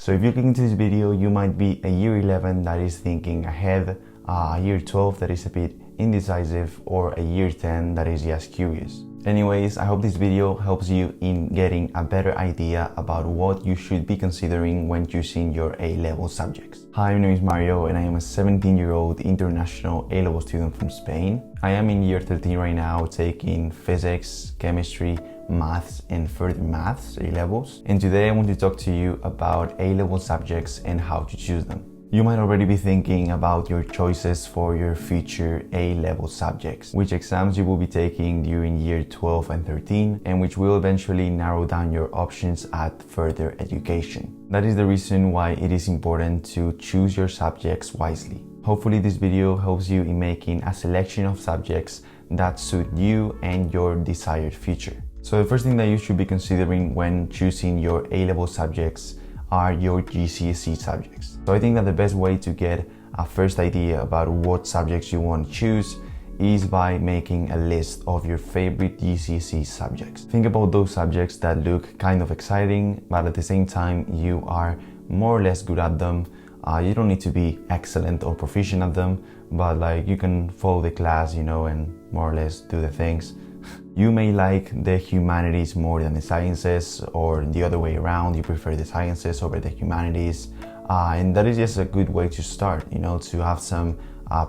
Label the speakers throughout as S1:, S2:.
S1: So if you click into this video, you might be a year 11 that is thinking ahead, a year 12 that is a bit indecisive, or a year 10 that is just curious. Anyways, I hope this video helps you in getting a better idea about what you should be considering when choosing your A-level subjects. Hi, my name is Mario and I am a 17-year-old international A-level student from Spain. I am in year 13 right now, taking physics, chemistry, maths and further maths A-levels. And today I want to talk to you about A-level subjects and how to choose them. You might already be thinking about your choices for your future A-level subjects, which exams you will be taking during year 12 and 13, and which will eventually narrow down your options at further education. That is the reason why it is important to choose your subjects wisely. Hopefully this video helps you in making a selection of subjects that suit you and your desired future. So the first thing that you should be considering when choosing your A-level subjects are your GCSE subjects. So I think that the best way to get a first idea about what subjects you want to choose is by making a list of your favorite GCSE subjects. Think about those subjects that look kind of exciting, but at the same time you are more or less good at them. You don't need to be excellent or proficient at them, but like you can follow the class, and more or less do the things. You may like the humanities more than the sciences, or the other way around, you prefer the sciences over the humanities. And that is just a good way to start, to have some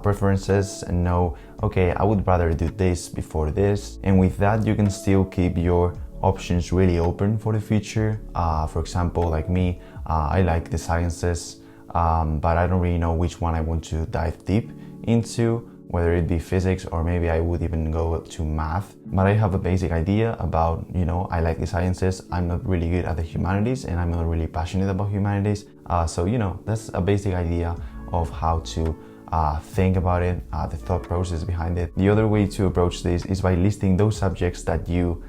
S1: preferences and know, okay, I would rather do this before this. And with that, you can still keep your options really open for the future. For example, like me, I like the sciences, but I don't really know which one I want to dive deep into, whether it be physics or maybe I would even go to math. But I have a basic idea about, I like the sciences, I'm not really good at the humanities and I'm not really passionate about humanities. So, that's a basic idea of how to think about it, the thought process behind it. The other way to approach this is by listing those subjects that you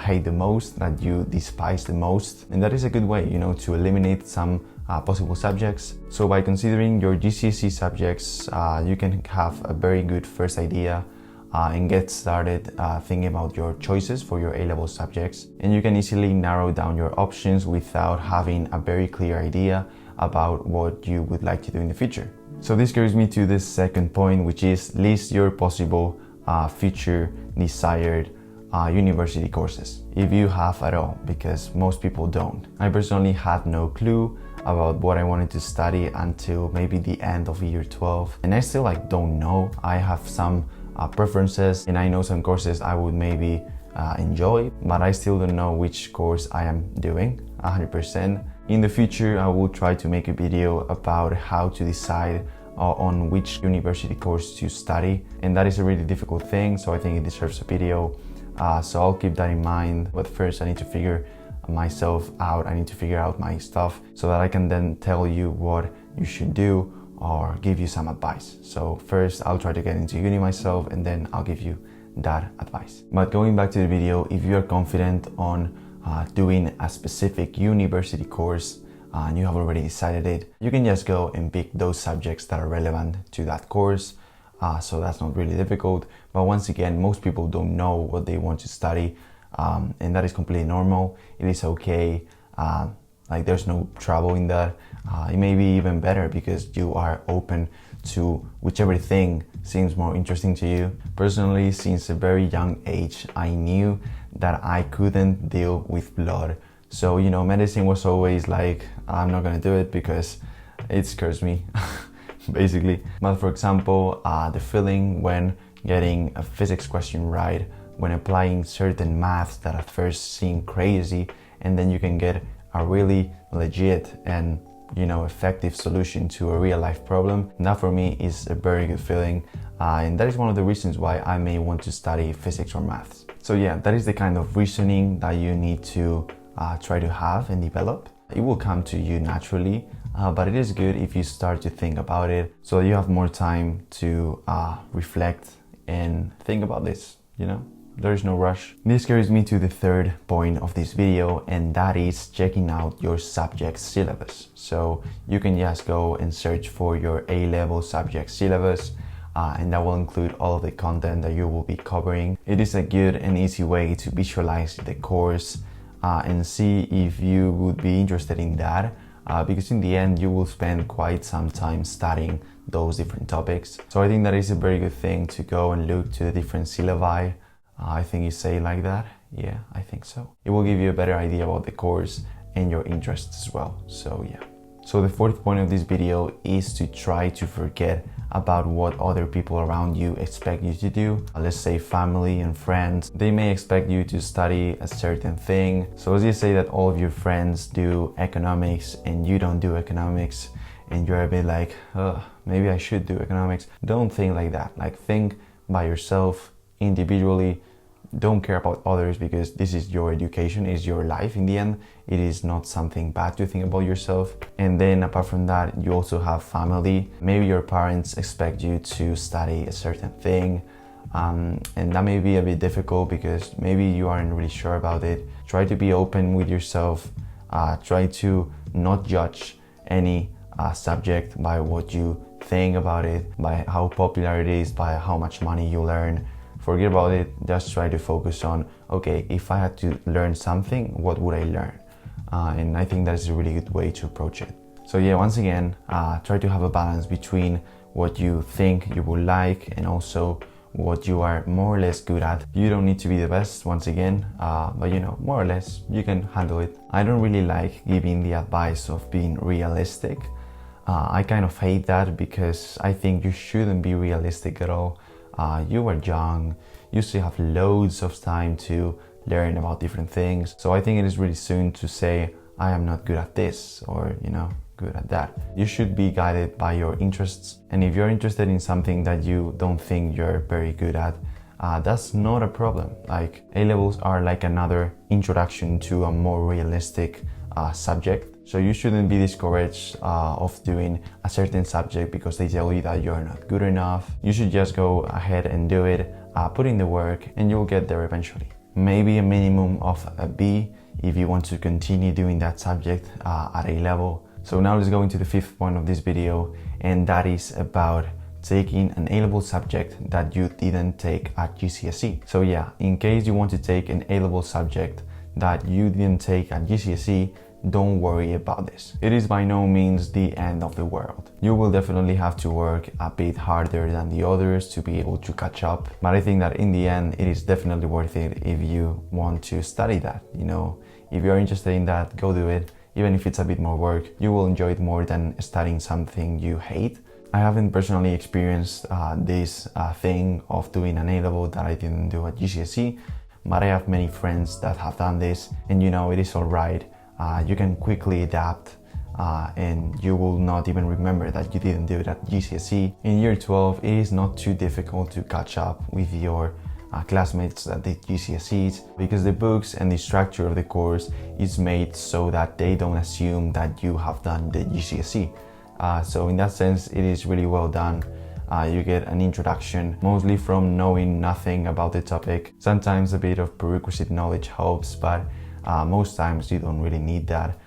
S1: hate the most, that you despise the most. And that is a good way, to eliminate some possible subjects. So by considering your GCSE subjects, you can have a very good first idea and get started thinking about your choices for your A-level subjects. And you can easily narrow down your options without having a very clear idea about what you would like to do in the future. So this carries me to the second point, which is list your possible future desired university courses, if you have at all, because most people don't. I personally had no clue about what I wanted to study until maybe the end of year 12, and I still don't know. I have some preferences and I know some courses I would maybe enjoy, but I still don't know which course I am doing 100%. In the future, I will try to make a video about how to decide on which university course to study, and that is a really difficult thing, so I think it deserves a video. So I'll keep that in mind, but first I need to figure myself out. I need to figure out my stuff so that I can then tell you what you should do or give you some advice. So first I'll try to get into uni myself and then I'll give you that advice. But going back to the video, if you are confident on doing a specific university course and you have already decided it, you can just go and pick those subjects that are relevant to that course. So that's not really difficult, but once again, most people don't know what they want to study, and that is completely normal. It is okay, there's no trouble in that. It may be even better because you are open to whichever thing seems more interesting to you. Personally, since a very young age, I knew that I couldn't deal with blood. So, medicine was always I'm not gonna do it because it scares me. Basically. But for example, the feeling when getting a physics question right, when applying certain maths that at first seem crazy, and then you can get a really legit and effective solution to a real life problem, that for me is a very good feeling, and that is one of the reasons why I may want to study physics or maths. So yeah, that is the kind of reasoning that you need to try to have and develop. It will come to you naturally, but it is good if you start to think about it so you have more time to reflect and think about this, There is no rush. This carries me to the third point of this video, and that is checking out your subject syllabus. So you can just go and search for your A-level subject syllabus, and that will include all of the content that you will be covering. It is a good and easy way to visualize the course and see if you would be interested in that. because in the end you will spend quite some time studying those different topics. So I think that is a very good thing to go and look to the different syllabi. I think you say it like that. Yeah, I think so. It will give you a better idea about the course and your interests as well. So yeah. So the fourth point of this video is to try to forget about what other people around you expect you to do. Let's say family and friends. They may expect you to study a certain thing. So let's just say that all of your friends do economics and you don't do economics, and you're a bit like, maybe I should do economics. Don't think like that. Like, think by yourself, individually. Don't care about others, because this is your education, is your life in the end. It is not something bad to think about yourself. And then apart from that, you also have family. Maybe your parents expect you to study a certain thing, and that may be a bit difficult because maybe you aren't really sure about it. Try to be open with yourself. Try to not judge any subject by what you think about it, by how popular it is, by how much money you earn. Forget about it. Just try to focus on, okay, if I had to learn something, what would I learn? And I think that is a really good way to approach it. So yeah, once again, try to have a balance between what you think you would like and also what you are more or less good at. You don't need to be the best, once again, but you know, more or less, you can handle it. I don't really like giving the advice of being realistic. I kind of hate that because I think you shouldn't be realistic at all. You are young, you still have loads of time to learn about different things. So I think it is really soon to say, I am not good at this, or, you know, good at that. You should be guided by your interests. And if you're interested in something that you don't think you're very good at, that's not a problem. Like, A-levels are like another introduction to a more realistic subject. So you shouldn't be discouraged of doing a certain subject because they tell you that you're not good enough. You should just go ahead and do it, put in the work, and you'll get there eventually. Maybe a minimum of a B if you want to continue doing that subject at A level. So now let's go into the fifth point of this video, and that is about taking an A-level subject that you didn't take at GCSE. So yeah, in case you want to take an A-level subject that you didn't take at GCSE, don't worry about this. It is by no means the end of the world. You will definitely have to work a bit harder than the others to be able to catch up. But I think that in the end, it is definitely worth it if you want to study that. You know, if you're interested in that, go do it. Even if it's a bit more work, you will enjoy it more than studying something you hate. I haven't personally experienced this thing of doing an A-level that I didn't do at GCSE, but I have many friends that have done this, and you know, it is alright. You can quickly adapt and you will not even remember that you didn't do it at GCSE. In year 12, it is not too difficult to catch up with your classmates that did GCSEs, because the books and the structure of the course is made so that they don't assume that you have done the GCSE. So in that sense, it is really well done. You get an introduction, mostly from knowing nothing about the topic. Sometimes a bit of prerequisite knowledge helps, but most times you don't really need that.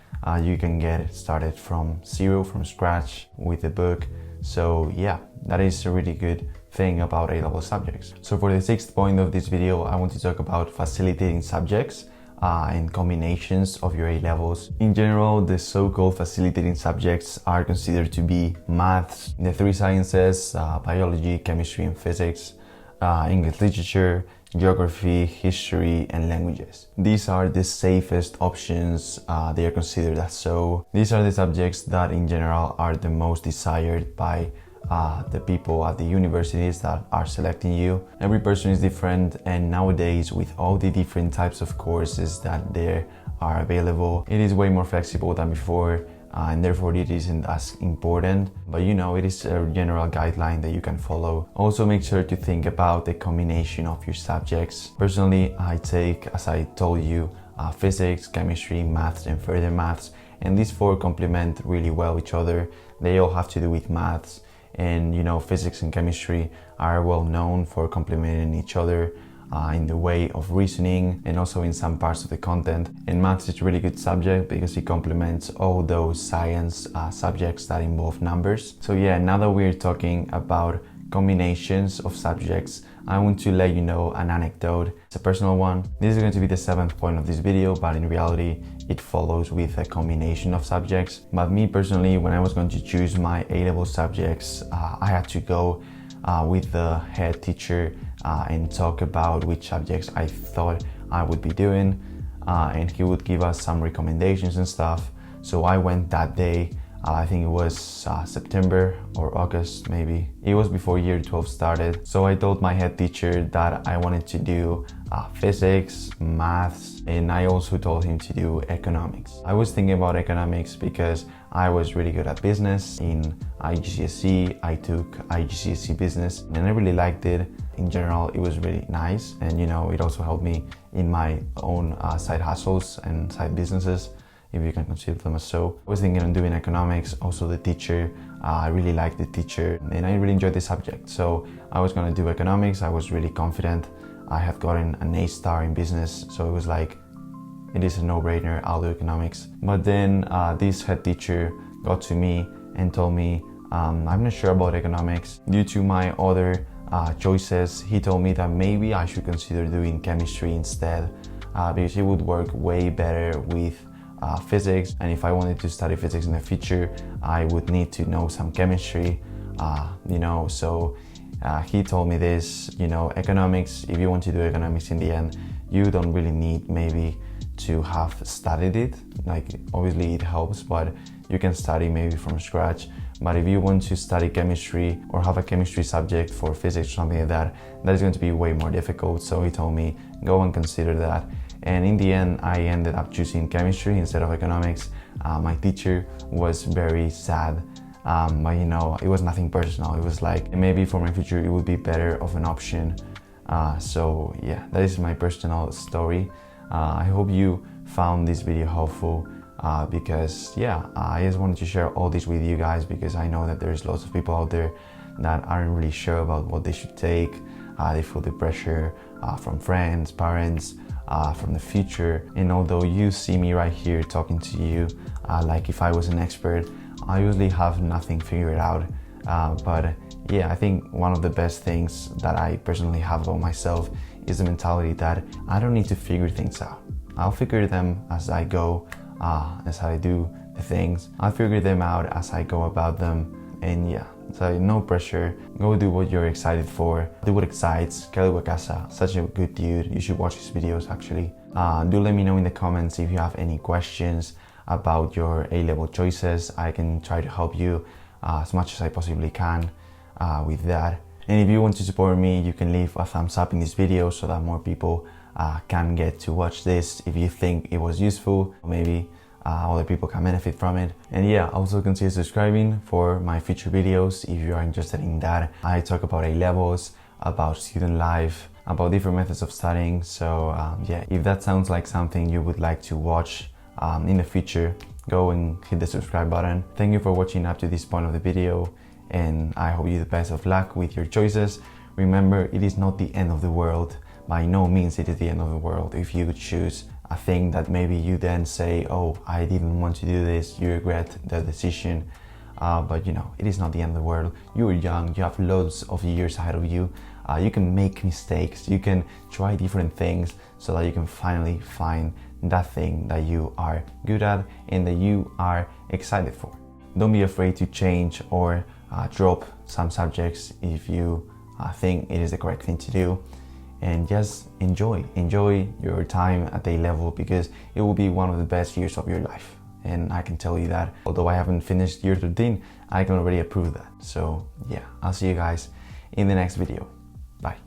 S1: You can get started from zero, from scratch with the book. So yeah, that is a really good thing about A-level subjects. So for the sixth point of this video, I want to talk about facilitating subjects and combinations of your A-levels. In general, the so-called facilitating subjects are considered to be maths, the three sciences, biology, chemistry and physics, English literature, geography, history, and languages. These are the safest options. They are considered as so. These are the subjects that in general are the most desired by the people at the universities that are selecting you. Every person is different, and nowadays with all the different types of courses that there are available, it is way more flexible than before. And therefore it isn't as important, but you know, it is a general guideline that you can follow. Also make sure to think about the combination of your subjects. Personally, I take, as I told you, physics, chemistry, maths and further maths, and these four complement really well each other. They all have to do with maths, and you know, physics and chemistry are well known for complementing each other in the way of reasoning and also in some parts of the content. And maths is a really good subject because it complements all those science subjects that involve numbers. So yeah, now that we're talking about combinations of subjects, I want to let you know an anecdote. It's a personal one. This is going to be the seventh point of this video, but in reality, it follows with a combination of subjects. But me personally, when I was going to choose my A-level subjects, I had to go with the head teacher and talk about which subjects I thought I would be doing, and he would give us some recommendations and stuff. So I went that day. I think it was September or August maybe. It was before year 12 started. So I told my head teacher that I wanted to do physics, maths, and I also told him to do economics. I was thinking about economics because I was really good at business. In GCSE, I took GCSE business and I really liked it. In general, it was really nice, and you know, it also helped me in my own side hustles and side businesses, if you can consider them as so. I was thinking of doing economics. Also the teacher, I really liked the teacher and I really enjoyed the subject. So I was gonna do economics. I was really confident. I had gotten an A star in business, so it was like, it is a no-brainer, I'll do economics. But then this head teacher got to me and told me, I'm not sure about economics. Due to my other choices, he told me that maybe I should consider doing chemistry instead, because it would work way better with physics, and if I wanted to study physics in the future, I would need to know some chemistry, you know. So he told me this, you know, economics, if you want to do economics in the end, you don't really need maybe to have studied it. Like, obviously it helps, but you can study maybe from scratch. But if you want to study chemistry or have a chemistry subject for physics or something like that, that is going to be way more difficult. So he told me, go and consider that. And in the end, I ended up choosing chemistry instead of economics. My teacher was very sad, but you know, it was nothing personal. It was like, maybe for my future, it would be better of an option. So yeah, that is my personal story. I hope you found this video helpful, because yeah, I just wanted to share all this with you guys, because I know that there's lots of people out there that aren't really sure about what they should take. They feel the pressure from friends, parents, from the future. And although you see me right here talking to you like if I was an expert, I usually have nothing figured out. But yeah, I think one of the best things that I personally have about myself is the mentality that I don't need to figure things out. I'll figure them as I go, as I do the things. I'll figure them out as I go about them. And yeah, so no pressure. Go do what you're excited for. Do what excites. Kelly Wakasa, such a good dude. You should watch his videos actually. Do let me know in the comments if you have any questions about your A-level choices. I can try to help you as much as I possibly can with that. And if you want to support me, you can leave a thumbs up in this video so that more people can get to watch this. If you think it was useful, maybe other people can benefit from it. And yeah, also consider subscribing for my future videos if you are interested in that. I talk about A-levels, about student life, about different methods of studying. So yeah, if that sounds like something you would like to watch in the future, go and hit the subscribe button. Thank you for watching up to this point of the video, and I hope you the best of luck with your choices. Remember, it is not the end of the world. By no means it is the end of the world if you choose a thing that maybe you then say, oh, I didn't want to do this, you regret the decision. But you know, it is not the end of the world. You are young, you have loads of years ahead of you. You can make mistakes, you can try different things so that you can finally find that thing that you are good at and that you are excited for. Don't be afraid to change or drop some subjects if you think it is the correct thing to do. And just enjoy your time at A-level, because it will be one of the best years of your life. And I can tell you that, although I haven't finished year 13, I can already approve that. So yeah, I'll see you guys in the next video. Bye.